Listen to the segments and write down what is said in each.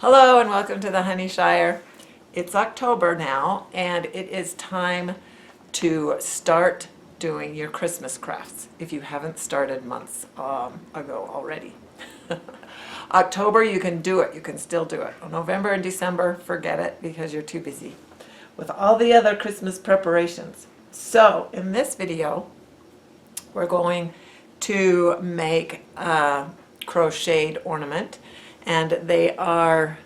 Hello and welcome to the Honey Shire. It's October now and it is time to start doing your Christmas crafts if you haven't started months ago already. October you can do it, you can still do it. November and December, forget it because you're too busy with all the other Christmas preparations. So in this video we're going to make a crocheted ornament, and they are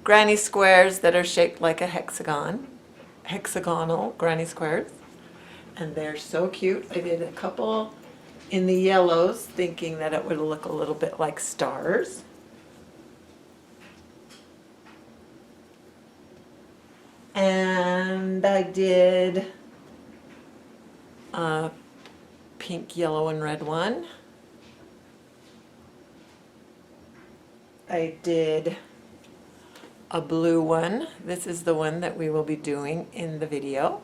granny squares that are shaped like a hexagon, hexagonal granny squares, and they're so cute. I did a couple in the yellows thinking that it would look a little bit like stars. And I did a pink, yellow, and red one. I did a blue one. This is the one that we will be doing in the video.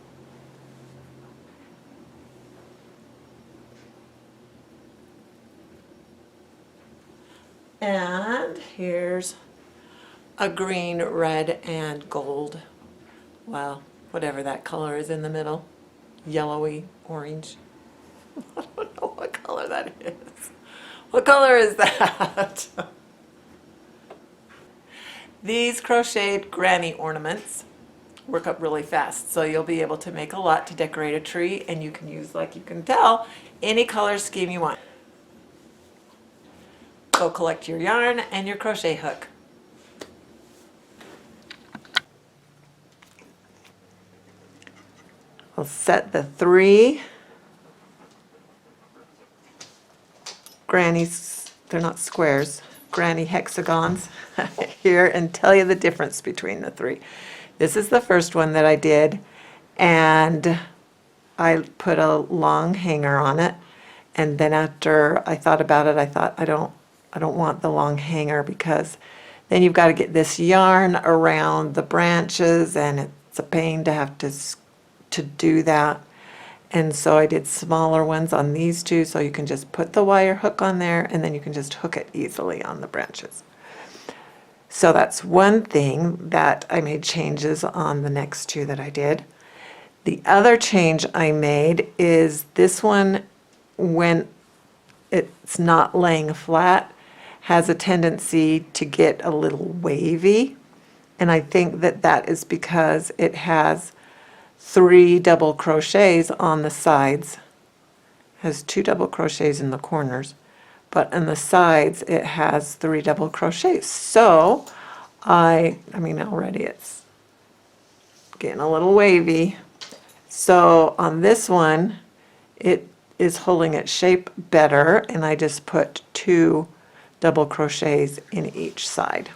And here's a green, red, and gold. Well, whatever that color is in the middle. Yellowy, orange. I don't know what color that is. What color is that? These crocheted granny ornaments work up really fast, so you'll be able to make a lot to decorate a tree, and you can use, like you can tell, any color scheme you want. Go collect your yarn and your crochet hook. I'll set the 3 grannies, they're not squares, granny hexagons here, and tell you the difference between the 3. This is the first one that I did, and I put a long hanger on it, and then after I thought about it, I thought I don't want the long hanger because then you've got to get this yarn around the branches, and it's a pain to have to do that. And so I did smaller ones on these 2, so you can just put the wire hook on there and then you can just hook it easily on the branches. So that's one thing that I made changes on the next 2 that I did. The other change I made is this one, when it's not laying flat, has a tendency to get a little wavy. And I think that that is because it has 3 double crochets on the sides. Has 2 double crochets in the corners, but on the sides it has 3 double crochets. So I mean already it's getting a little wavy. So on this one it is holding its shape better, and I just put 2 double crochets in each side.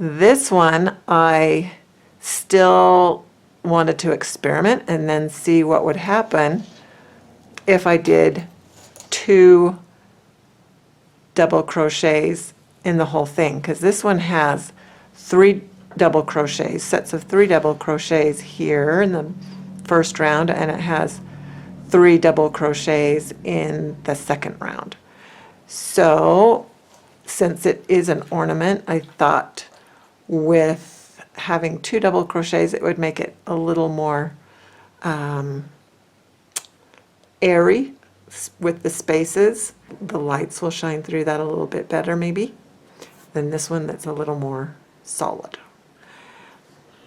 This one I still wanted to experiment and then see what would happen if I did 2 double crochets in the whole thing, because this one has 3 double crochets, sets of 3 double crochets here in the first round, and it has 3 double crochets in the second round. So since it is an ornament, I thought with having 2 double crochets it would make it a little more airy with the spaces. The lights will shine through that a little bit better maybe than this one that's a little more solid.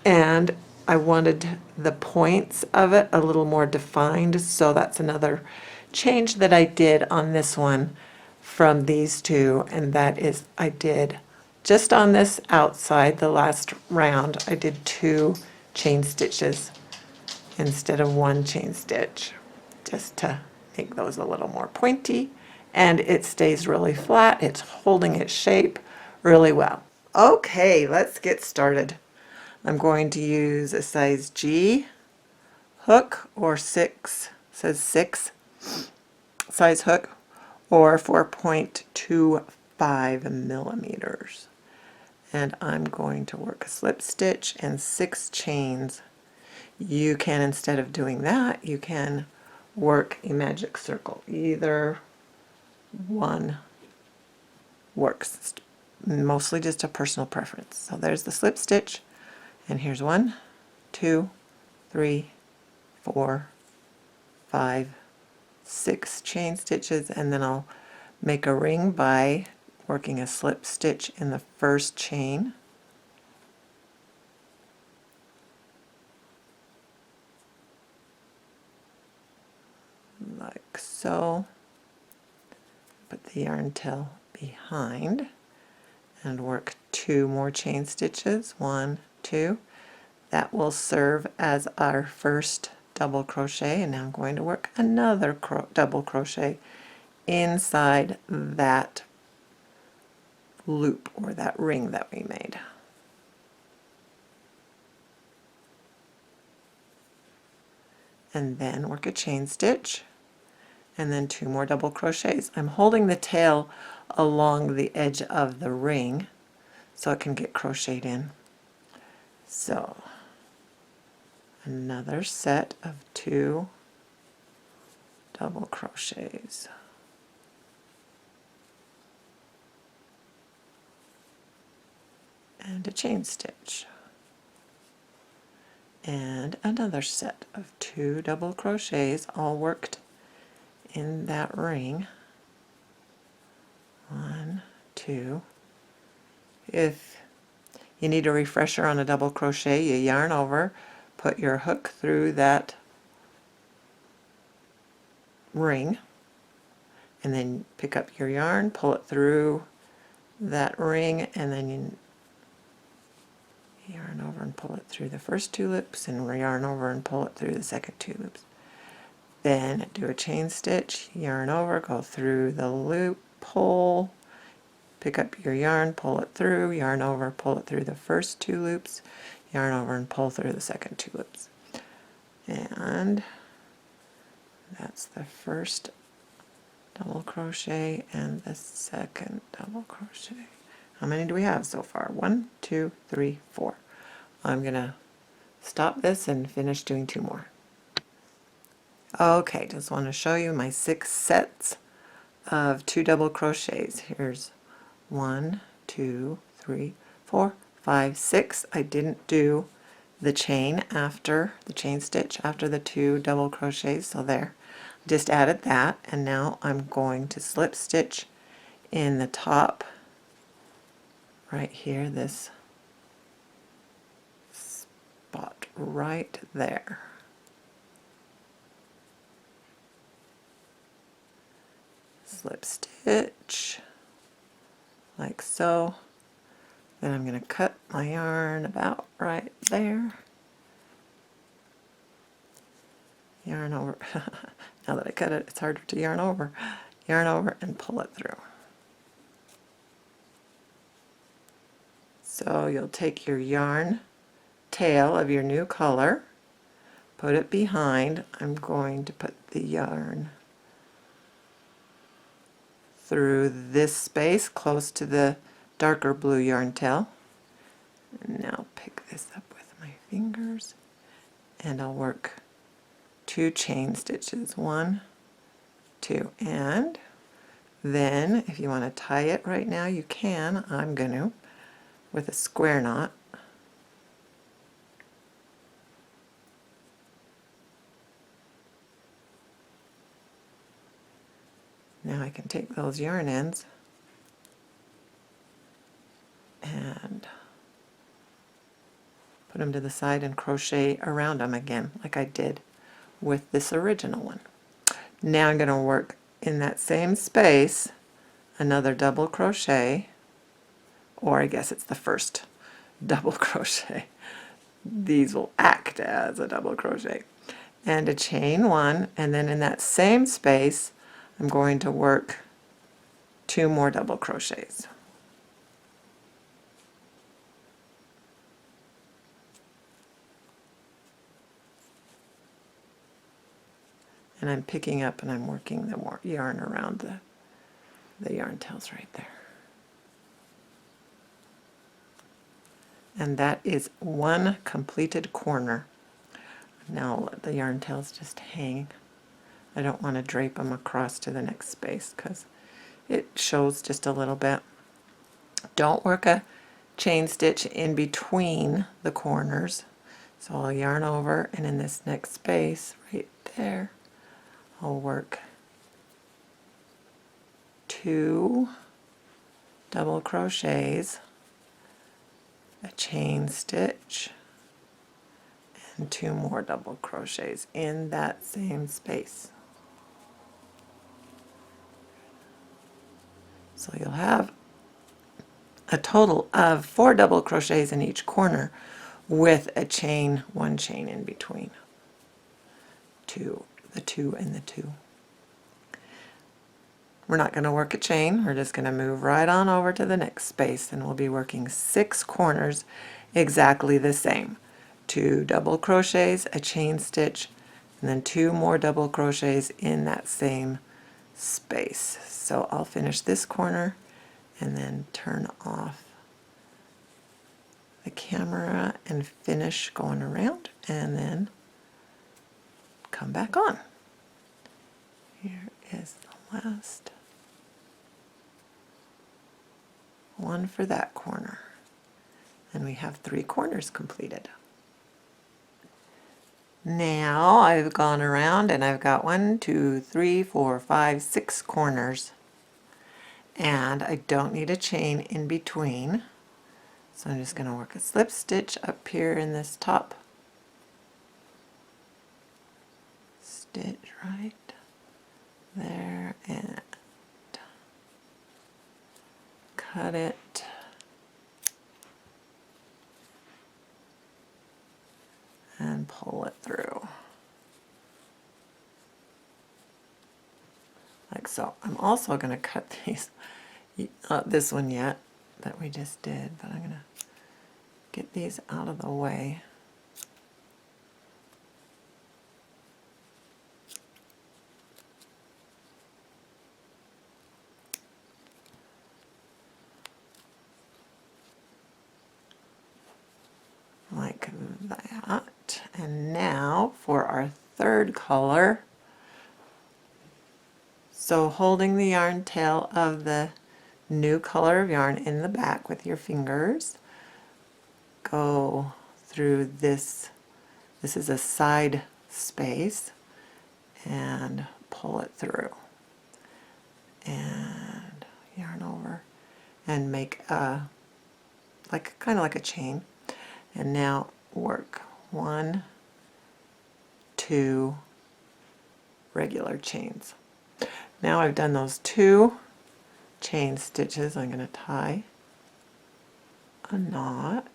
And I wanted the points of it a little more defined, so that's another change that I did on this one from these 2, and that is I did just on this outside, the last round, I did 2 chain stitches instead of 1 chain stitch, just to make those a little more pointy, and it stays really flat. It's holding its shape really well. Okay, let's get started. I'm going to use a size G hook, or 6, says 6 size hook, or 4.25 millimeters. And I'm going to work a slip stitch and 6 chains. You can, instead of doing that, you can work a magic circle. Either one works. mostly just a personal preference. So there's the slip stitch, and here's 1, 2, 3, 4, 5, 6 chain stitches, and then I'll make a ring by working a slip stitch in the first chain. Like so. Put the yarn tail behind and work 2 more chain stitches, 1, 2. That will serve as our first double crochet, and now I'm going to work another double crochet inside that loop or that ring that we made. And then work a chain stitch, and then 2 more double crochets. I'm holding the tail along the edge of the ring so it can get crocheted in. So another set of 2 double crochets. And a chain stitch. And another set of 2 double crochets, all worked in that ring. 1, 2. If you need a refresher on a double crochet, you yarn over, put your hook through that ring, and then pick up your yarn, pull it through that ring, and then you yarn over and pull it through the first 2 loops, and yarn over and pull it through the second 2 loops. Then do a chain stitch, yarn over, go through the loop, pull, pick up your yarn, pull it through, yarn over, pull it through the first 2 loops, yarn over and pull through the second 2 loops. And that's the first double crochet and the second double crochet. How many do we have so far? 1, 2, 3, 4. I'm going to stop this and finish doing 2 more. Okay, just want to show you my 6 sets of 2 double crochets. Here's 1, 2, 3, 4, 5, 6. I didn't do the chain after the chain stitch after the 2 double crochets, so there. Just added that, and now I'm going to slip stitch in the top right here, this spot right there. Slip stitch like so. Then I'm going to cut my yarn about right there. Yarn over. Now that I cut it, it's harder to yarn over. Yarn over and pull it through. So you'll take your yarn tail of your new color, put it behind. I'm going to put the yarn through this space close to the darker blue yarn tail. And now pick this up with my fingers, and I'll work 2 chain stitches, 1, 2, and then if you want to tie it right now you can. I'm going to with a square knot. Now I can take those yarn ends and put them to the side and crochet around them again like I did with this original one. Now I'm going to work in that same space another double crochet, or I guess it's the first double crochet. These will act as a double crochet. And a chain 1, and then in that same space I'm going to work 2 more double crochets. And I'm picking up and I'm working the yarn around the yarn tails right there. And that is 1 completed corner. Now I'll let the yarn tails just hang. I don't want to drape them across to the next space because it shows just a little bit. Don't work a chain stitch in between the corners. So I'll yarn over, and in this next space right there, I'll work 2 double crochets, a chain stitch, and 2 more double crochets in that same space. So you'll have a total of 4 double crochets in each corner with a chain, 1 chain in between. The 2 and the 2. We're not going to work a chain, we're just going to move right on over to the next space, and we'll be working 6 corners exactly the same. 2 double crochets, a chain stitch, and then 2 more double crochets in that same space. So I'll finish this corner and then turn off the camera and finish going around, and then come back on. Here is the last one for that corner, and we have 3 corners completed. Now I've gone around and I've got 1, 2, 3, 4, 5, 6 corners, and I don't need a chain in between, so I'm just going to work a slip stitch up here in this top stitch right there, and cut it, and pull it through like so. I'm also going to cut these, not this one yet that we just did, but I'm going to get these out of the way. Like that. And now for our third color. So holding the yarn tail of the new color of yarn in the back with your fingers, go through this. This is a side space, and pull it through, and yarn over, and make a kind of like a chain. And now work 1, 2 regular chains. Now I've done those 2 chain stitches, I'm going to tie a knot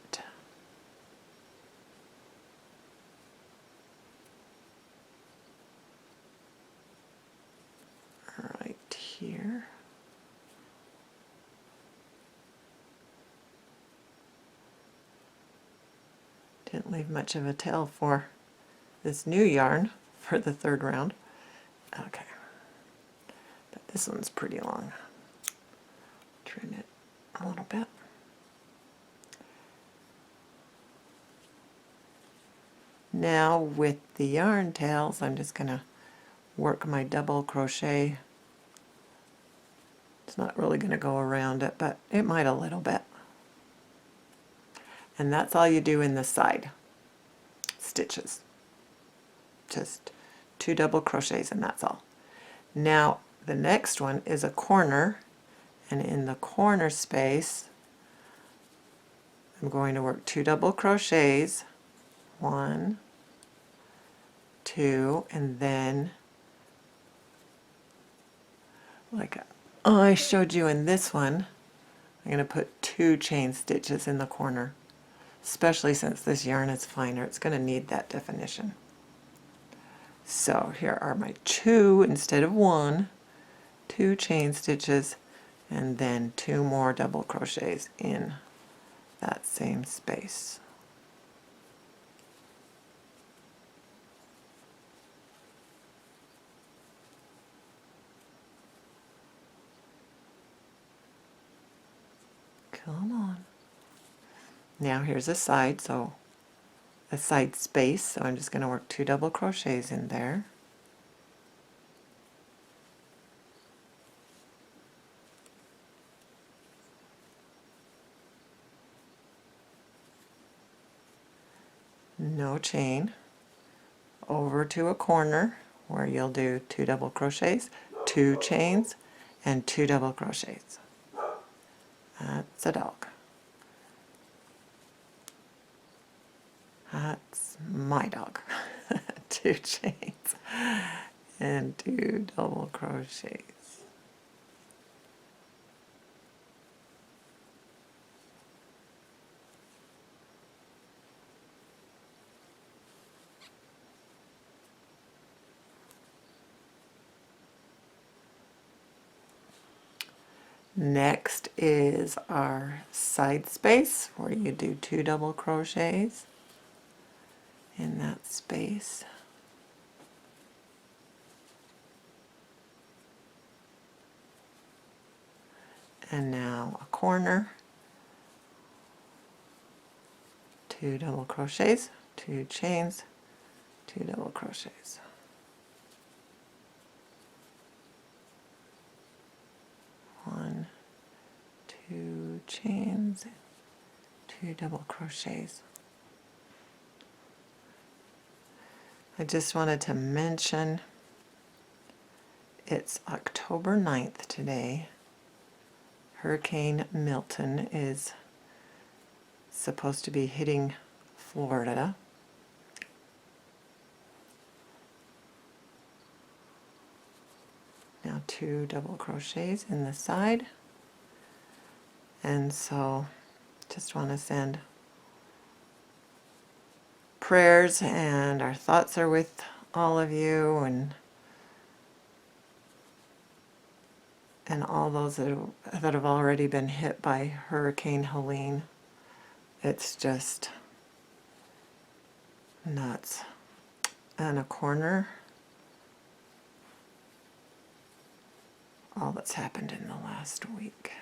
right here. Didn't leave much of a tail for this new yarn for the third round. Okay, but this one's pretty long. Trim it a little bit. Now with the yarn tails, I'm just going to work my double crochet. It's not really going to go around it, but it might a little bit. And that's all you do in the side stitches. Just 2 double crochets, and that's all. Now the next one is a corner, and in the corner space I'm going to work 2 double crochets, 1, 2, and then like I showed you in this one, I'm going to put 2 chain stitches in the corner, especially since this yarn is finer. It's going to need that definition. So here are my 2 instead of 1, 2 chain stitches, and then 2 more double crochets in that same space. Come on. Now here's a side, so a side space, so I'm just going to work 2 double crochets in there. no chain, over to a corner where you'll do 2 double crochets, 2 chains, and 2 double crochets. That's a dog. That's my dog. 2 chains and 2 double crochets. Next is our side space where you do 2 double crochets in that space. And now a corner, 2 double crochets, 2 chains, 2 double crochets. One, 2 chains, 2 double crochets. I just wanted to mention it's October 9th today. Hurricane Milton is supposed to be hitting Florida. Now 2 double crochets in the side. And so just want to send prayers, and our thoughts are with all of you and all those that have already been hit by Hurricane Helene. It's just nuts. And a corner, all that's happened in the last week.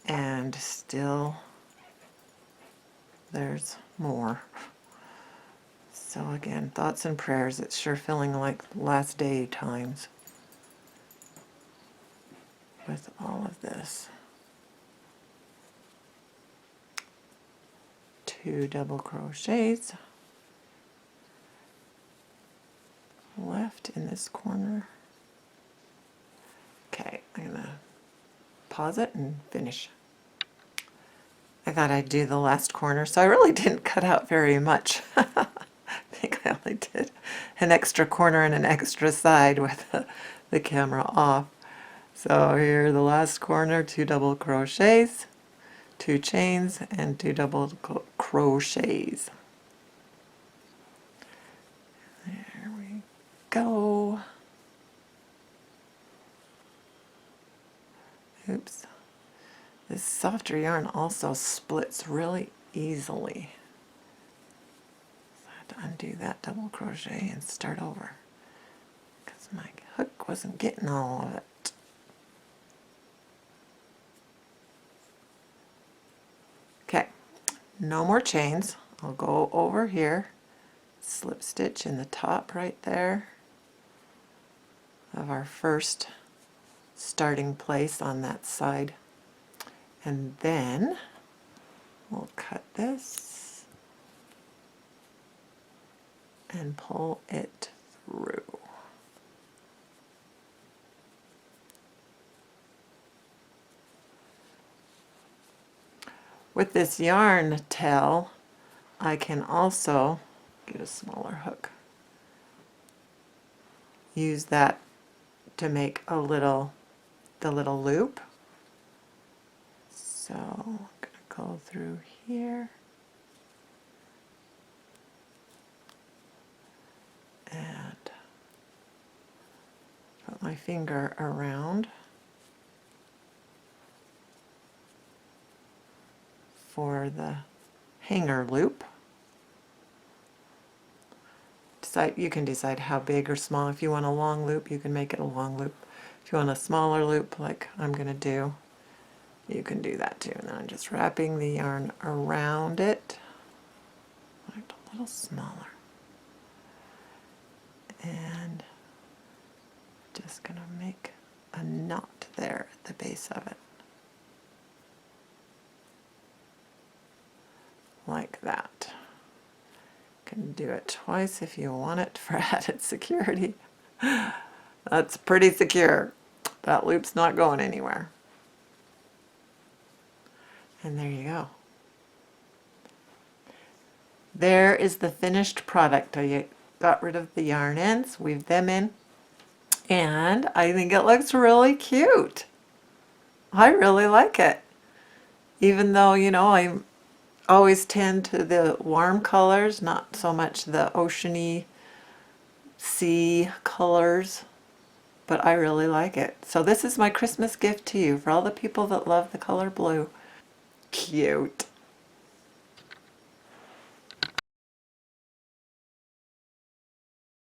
And still there's more. So again, thoughts and prayers. It's sure feeling like last day times with all of this. 2 double crochets left in this corner. Okay, I'm gonna pause it and finish. I thought I'd do the last corner, so I really didn't cut out very much. I think I only did an extra corner and an extra side with the camera off. So here, the last corner, 2 double crochets, 2 chains, and 2 double crochets. There we go. Oops. This softer yarn also splits really easily. So I had to undo that double crochet and start over because my hook wasn't getting all of it. Okay, no more chains. I'll go over here, slip stitch in the top right there of our first starting place on that side. And then we'll cut this and pull it through. With this yarn tail, I can also get a smaller hook. Use that to make the little loop. So I'm going to go through here and put my finger around for the hanger loop. You can decide how big or small. If you want a long loop, you can make it a long loop. If you want a smaller loop like I'm going to do, you can do that too. And then I'm just wrapping the yarn around it, make it a little smaller. And just going to make a knot there at the base of it. like that. Can do it twice if you want it for added security. That's pretty secure. That loop's not going anywhere. And there you go. There is the finished product. I got rid of the yarn ends, weaved them in, and I think it looks really cute. I really like it. Even though, you know, I always tend to the warm colors, not so much the oceany sea colors, but I really like it. So this is my Christmas gift to you for all the people that love the color blue. Cute.